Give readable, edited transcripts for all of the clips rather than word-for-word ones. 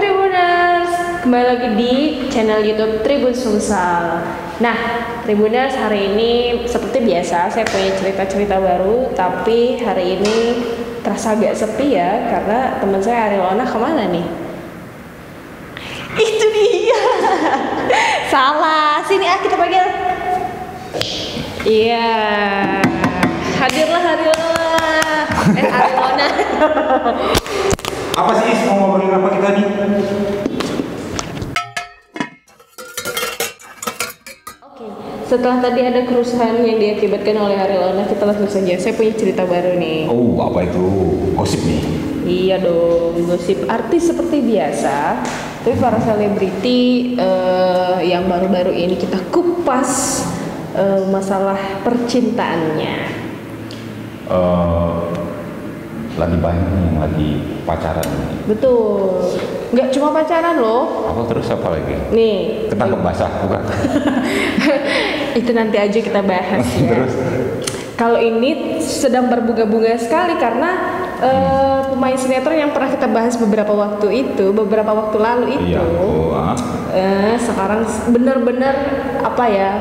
Tribuners, kembali lagi di channel YouTube Tribun Sumsel. Nah, Tribuners, hari ini seperti biasa saya punya cerita-cerita baru, tapi hari ini terasa agak sepi ya, karena teman saya Arilona kemana nih? Itu dia. Salah, sini kita panggil. Iya, hadirlah Arilona. Arilona. Apa sih mau ngobrolin apa kita nih? Oke, setelah tadi ada kerusuhan yang diakibatkan oleh Arilona, kita langsung saja. Saya punya cerita baru nih. Oh, apa itu? Gosip nih? Iya dong, gosip artis seperti biasa. Tapi para selebriti yang baru-baru ini kita kupas masalah percintaannya. Lagi banyak nih yang lagi pacaran. Betul, nggak cuma pacaran loh. Apa terus apa lagi? Nih, Ketangkep basah bukan? itu nanti aja kita bahas ya. Terus? Kalau ini sedang berbunga-bunga sekali karena pemain sinetron yang pernah kita bahas beberapa waktu lalu itu, iya. sekarang benar-benar apa ya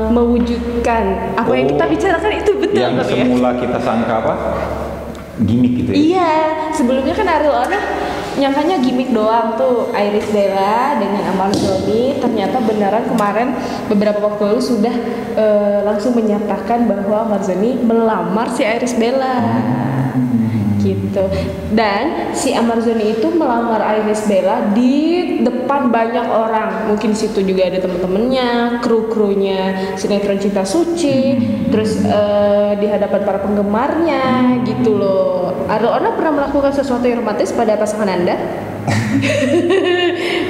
mewujudkan apa yang kita bicarakan itu betul Yang semula kita sangka apa? Gimik gitu ya? Iya, sebelumnya kan Arilona nyangkanya gimik doang tuh, Iris Bella dengan Amar Zoni. Ternyata beneran kemarin beberapa waktu lalu sudah langsung menyatakan bahwa Amar Zoni melamar si Iris Bella. Gitu. Dan si Amar Zoni itu melamar Iris Bella di depan banyak orang. Mungkin di situ juga ada teman-temannya, kru-krunya sinetron Cinta Suci, terus di hadapan para penggemarnya gitu loh. Arilona pernah melakukan sesuatu yang romantis pada pasangan Anda?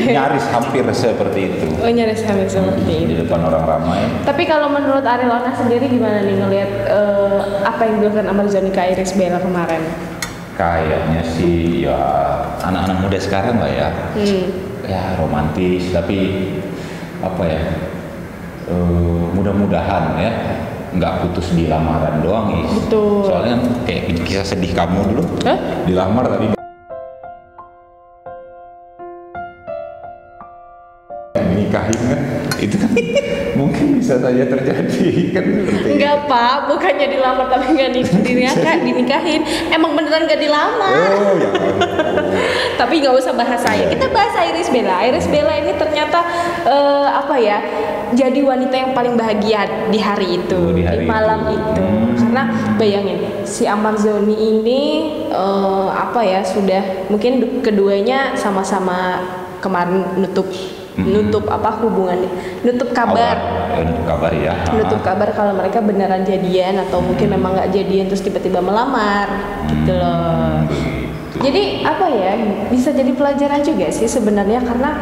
Nyaris hampir seperti itu. Oh, nyaris hampir seperti itu. Di depan orang ramai. Tapi kalau menurut Arilona sendiri gimana nih ngelihat apa yang dilakukan Amar Zoni ke Iris Bella kemarin? Kayaknya sih ya anak-anak muda sekarang lah ya. Ya romantis, tapi apa ya? Mudah-mudahan ya nggak putus di lamaran doang ya. Betul. Soalnya kan kayak kisah sedih kamu dulu. Hah? Dilamar tapi nikahin kan, itu kan mungkin bisa saja terjadi kan. Enggak Pak, bukannya dilamar tapi nggak dinikahin. Emang beneran nggak dilamar. Oh ya. Tapi nggak usah bahas saya. Kita bahas Iris Bella. Iris Bella ini ternyata apa ya? Jadi wanita yang paling bahagia di hari itu, di malam itu. Karena bayangin si Amar Zoni ini apa ya, sudah mungkin keduanya sama-sama kemarin nutup apa hubungannya, nutup kabar Ya. nutup kabar kalau mereka beneran jadian atau mungkin memang nggak jadian terus tiba-tiba melamar gitu loh. Jadi apa ya, bisa jadi pelajaran juga sih sebenarnya, karena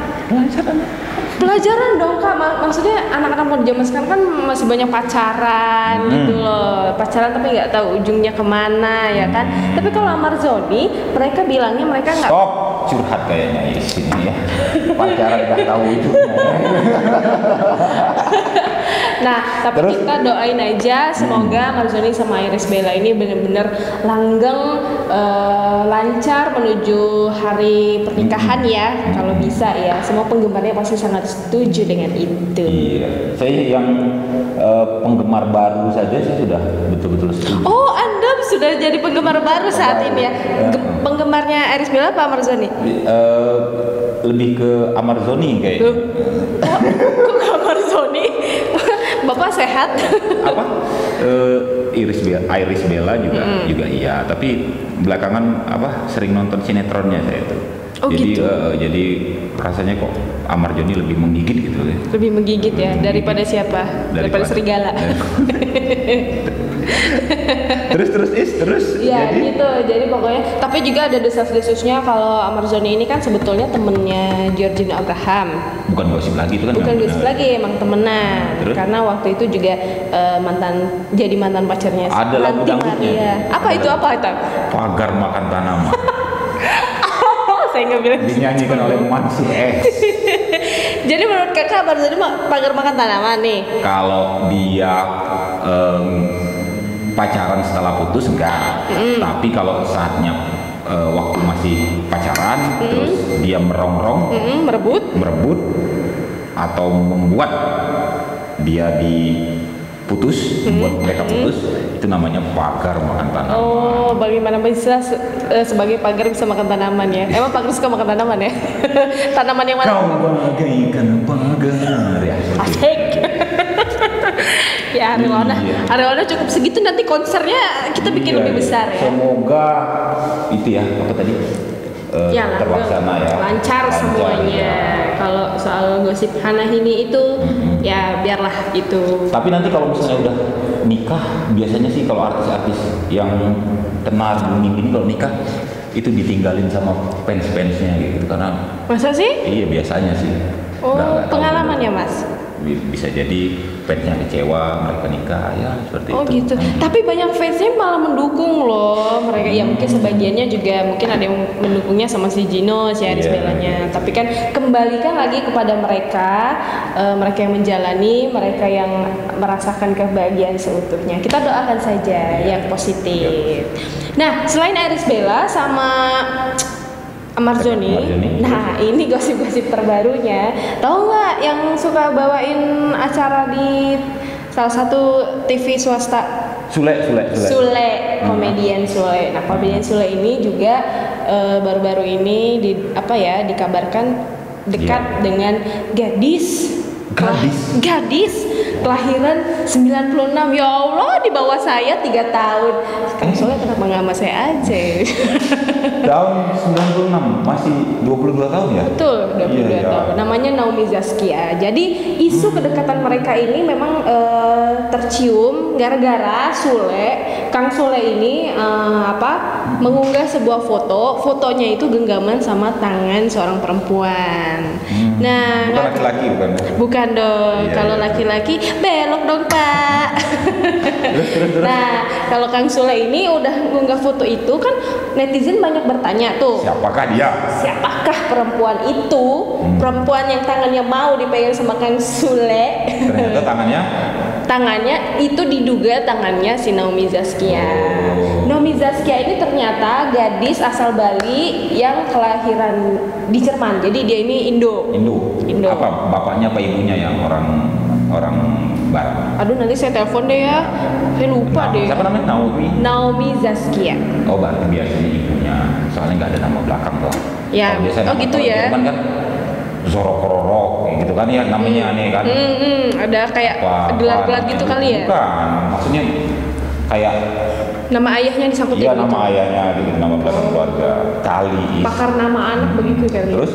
pelajaran dong Kak, maksudnya anak-anak muda zaman sekarang kan masih banyak pacaran gitu loh, pacaran tapi nggak tahu ujungnya kemana ya kan. Tapi kalau Amar Zoni, mereka bilangnya mereka nggak. Stop curhat kayaknya di sini ya. Pacaran nggak tahu ujungnya. Nah, tapi terus? Kita doain aja semoga Amar Zoni sama Iris Bella ini benar-benar langgeng, lancar menuju hari pernikahan ya. Kalau bisa ya, semua penggemarnya pasti sangat setuju dengan itu. Iya, saya yang penggemar baru saja saya sudah betul-betul setuju. Oh, Anda sudah jadi penggemar baru saat ini ya? Penggemarnya Iris Bella apa Amar Zoni? Lebih ke Amar Zoni kayaknya. Kok ke Amar Zoni? Bapak sehat? Apa? Iris Bella juga iya, tapi belakangan apa sering nonton sinetronnya saya itu. Oh, jadi gitu. Jadi rasanya kok Amar Zoni lebih menggigit gitu ya. Lebih menggigit ya daripada siapa? Daripada serigala. terus ya jadi gitu. Jadi pokoknya, tapi juga ada desas-desusnya kalau Amar Zoni ini kan sebetulnya temennya Georgina Abraham. bukan gosip lagi itu kan. Bukan gosip lagi, emang temenan. Terus? Karena waktu itu juga mantan pacarnya Ada lagu Ranti dangdutnya. Maria. Apa itu? Pagar makan tanaman. Saya nggak bilang. Dinyanyikan oleh Mansur S. Jadi menurut kakak Amar Zoni pagar makan tanaman nih? Kalau dia pacaran setelah putus enggak, tapi kalau saatnya waktu masih pacaran, terus dia merongrong, merebut, atau membuat dia diputus, membuat mereka putus, itu namanya pagar makan tanaman. Oh, bagaimana bisa sebagai pagar bisa makan tanaman ya? Emang pagar suka makan tanaman ya? Tanaman yang mana? Kau bagaikan pagar ya. Asik. Ya, Arielona cukup segitu, nanti konsernya kita bikin lebih besar ya. Semoga itu ya, apa tadi? Terlaksana ya. Lancar semuanya. Ya. Kalau soal gosip Hana ini itu ya biarlah itu. Tapi nanti kalau misalnya udah nikah, biasanya sih kalau artis-artis yang tenar booming ini kalau nikah itu ditinggalin sama fans-fansnya gitu, karena masa sih? Iya biasanya sih. Oh, pengalaman ya Mas? Bisa jadi fansnya kecewa mereka nikah ya seperti itu. Oh gitu. Tapi banyak fansnya malah mendukung loh mereka. Ya mungkin sebagiannya juga mungkin ada yang mendukungnya sama si Gino, si Aris Bellanya. Tapi kan kembalikan lagi kepada mereka, mereka yang menjalani, mereka yang merasakan kebahagiaan seutuhnya. Kita doakan saja yang positif. Nah, selain Aris Bella sama Marzoni. Nah, ini gosip-gosip terbarunya. Tahu nggak yang suka bawain acara di salah satu TV swasta? Sule, komedian Sule. Nah, komedian Sule ini juga baru-baru ini dikabarkan dekat dengan gadis kelahiran 96. Ya Allah, di bawah saya 3 tahun. Kang Soleh kenapa nggak sama saya aja? Tahun 96, masih 22 tahun ya? Betul, 22 tahun. Namanya Naomi Zaskia. Jadi isu kedekatan mereka ini memang tercium gara-gara Kang Soleh ini mengunggah sebuah fotonya itu genggaman sama tangan seorang perempuan. Nah, bukan laki-laki bukan? Bukan dong. Kalau laki-laki belok dong Pak. Terus. Nah, kalau Kang Sule ini udah ngunggah foto itu kan netizen banyak bertanya tuh. Siapakah dia? Siapakah perempuan itu? Perempuan yang tangannya mau dipegang sama Kang Sule. Ternyata tangannya itu diduga tangannya si Naomi Zaskia. Naomi Zaskia ini ternyata gadis asal Bali yang kelahiran di Jerman. Jadi dia ini Indo. Apa bapaknya apa ibunya yang orang Barat? Aduh, nanti saya telepon deh ya. Saya lupa deh. Siapa namanya? Naomi Zaskia. Oh, berarti biasanya ibunya. Soalnya nggak ada nama belakang tuh. Ya. Oh gitu ya. Jerman kan Zorok gitu kan ya namanya aneh kan. Ada kayak gelar-gelar gitu kali ya? Bukan, maksudnya kayak nama ayahnya disangkut iya, nama ayahnya gitu, nama belakang keluarga. Pakar nama anak begitu kan. Terus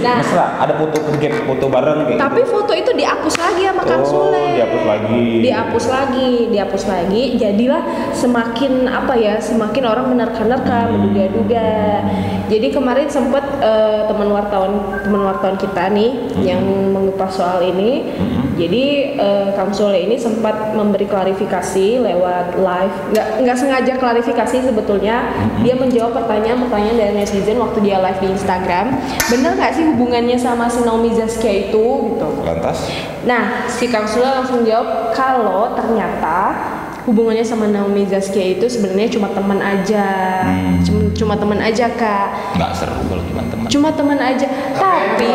nah, mesra, ada foto bareng kayak tapi gitu. Foto itu dihapus lagi sama Kang Sule. Dihapus lagi. Jadilah semakin orang menerka-nerka, menduga-duga. Jadi kemarin sempat teman wartawan kita nih yang mengupas soal ini. Jadi Kang Sule ini sempat memberi klarifikasi lewat live. Nggak sengaja klarifikasi sebetulnya. Dia menjawab pertanyaan dari netizen waktu dia live di Instagram. Bener nggak sih hubungannya sama si Naomi Zaskia itu gitu? Lantas? Nah, si Kang Sule langsung jawab kalau ternyata hubungannya sama Naomi Zaskia itu sebenarnya cuma teman aja. Cuma teman aja, Kak. Nggak seru kalau cuma teman aja. Tapi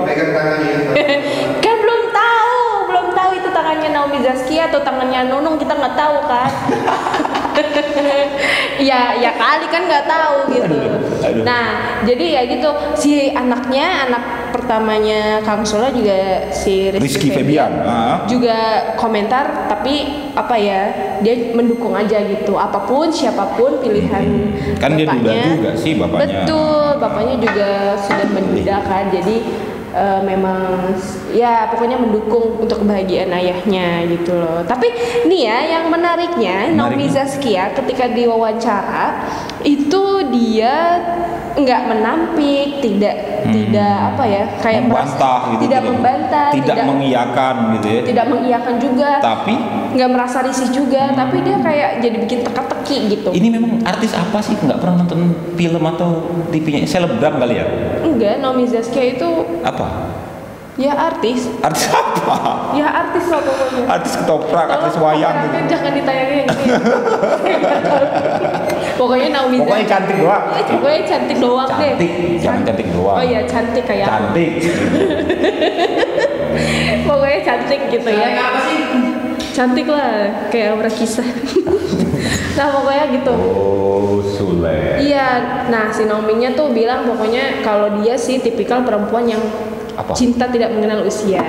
dipegang tangannya. Kan belum tahu itu tangannya Naomi Zaskia atau tangannya Nunung, kita nggak tahu kan. ya kali kan nggak tahu gitu. Aduh. Nah, jadi ya gitu, si anak pertamanya Kang Sule juga si Rizky Febian juga komentar, tapi dia mendukung aja gitu, siapapun pilihan kan bapaknya. Dia duda juga sih bapaknya. Betul, bapaknya juga sudah menduda kan, jadi memang ya pokoknya mendukung untuk kebahagiaan ayahnya gitu loh. Tapi nih ya yang menariknya Naomi Zaskia ketika diwawancara itu dia nggak menampik, tidak kayak membantah gitu, tidak membantah, tidak mengiyakan gitu ya. Tidak mengiyakan juga. Tapi nggak merasa risih juga, tapi dia kayak jadi bikin teka-teki gitu. Ini memang artis apa sih? Nggak pernah nonton film atau TV-nya? Selebgram kali ya? Enggak, Naomi Zaskia itu apa? Ya artis. Artis apa? Ya artis lah pokoknya. Artis ketoprak, artis wayang gitu. Jangan ditayangin yang ini. Pokoknya Naomi Pokoknya Zara. cantik doang. Pokoknya cantik doang deh. Cantik, jangan cantik doang. Oh iya cantik kayak aku. Cantik. Pokoknya cantik gitu ya. Apa sih? Cantik lah kayak Aura Kisah. Nah pokoknya gitu. Oh, Sule. Iya, nah si Naomi-nya tuh bilang pokoknya kalau dia sih tipikal perempuan yang Apa? cinta tidak mengenal usia.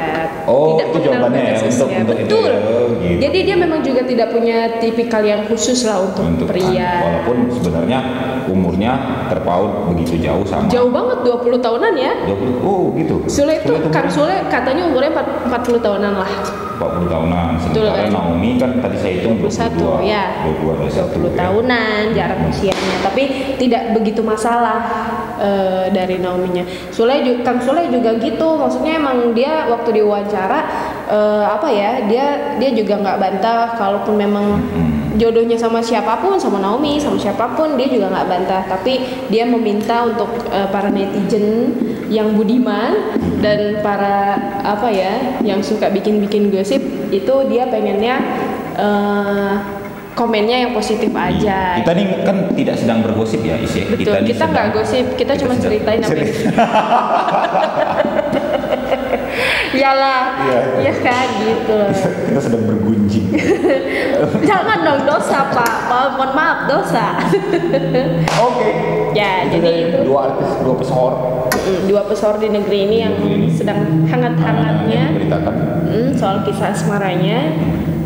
Oh, Tidak itu mengenal jawabannya ya, batas untuk usia. itu Betul. ya, oh, gitu. Jadi dia memang juga tidak punya tipikal yang khusus lah untuk pria. Walaupun sebenarnya umurnya terpaut begitu jauh sama. Jauh banget 20 tahunan ya. 20. Oh, gitu. Sule itu Kang Sule katanya umurnya 40 tahunan lah. 40 tahunan. Betul, Sementara kan? Naomi kan tadi saya hitung 21 ya. 20 tahunan jarak usianya, tapi tidak begitu masalah dari Naomi-nya. Kang Sule juga gitu, maksudnya emang dia waktu diwawancara apa ya, dia juga nggak bantah kalaupun memang jodohnya sama siapapun, sama Naomi, sama siapapun dia juga nggak bantah, tapi dia meminta untuk para netizen yang budiman dan para apa ya yang suka bikin gosip itu dia pengennya komennya yang positif aja. Kita nih kan tidak sedang bergosip ya, Isi. Betul, kita nggak gosip, kita cuma ceritain apa yang Iyalah, Iya. ya kan gitu. Kita sedang bergunjing. Jangan dong dosa Pak, mohon maaf dosa. Oke. Ya, Itu jadi dari itu dua pesawat dua pesohor di negeri ini yang sedang hangat-hangatnya diberitakan. soal kisah asmaranya.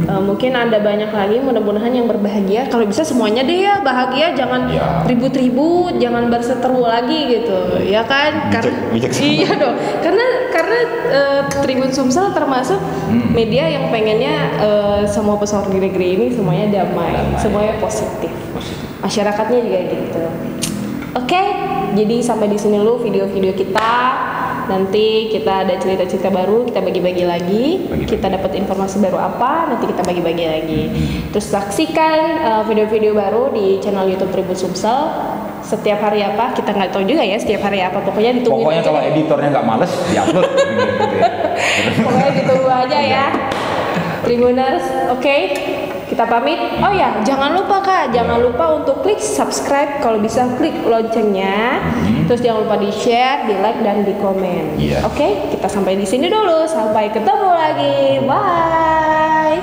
Mungkin ada banyak lagi, mudah-mudahan yang berbahagia. Kalau bisa semuanya deh ya bahagia, jangan Ya. ribut-ribut, jangan berseteru lagi gitu, ya kan? Bijaksana. Iya dong, karena Tribun Sumsel termasuk media yang pengennya semua pesohor di negeri ini semuanya damai. Semuanya positif. Masyarakatnya juga gitu. Oke, jadi sampai di sini dulu video-video kita. Nanti kita ada cerita-cerita baru, kita bagi-bagi lagi. Kita dapat informasi baru apa, nanti kita bagi-bagi lagi. Terus saksikan video-video baru di channel YouTube Tribun Sumsel. Setiap hari apa? Kita nggak tahu juga ya setiap hari apa. Pokoknya ditunggu. Pokoknya kalau editornya nggak males, diupload. Pokoknya ditunggu aja ya. Tribuners, oke? Kita pamit. Oh ya, jangan lupa Kak, jangan lupa untuk klik subscribe, kalau bisa klik loncengnya. Terus jangan lupa di-share, di-like dan di-komen. Iya. Oke, kita sampai di sini dulu. Sampai ketemu lagi. Bye.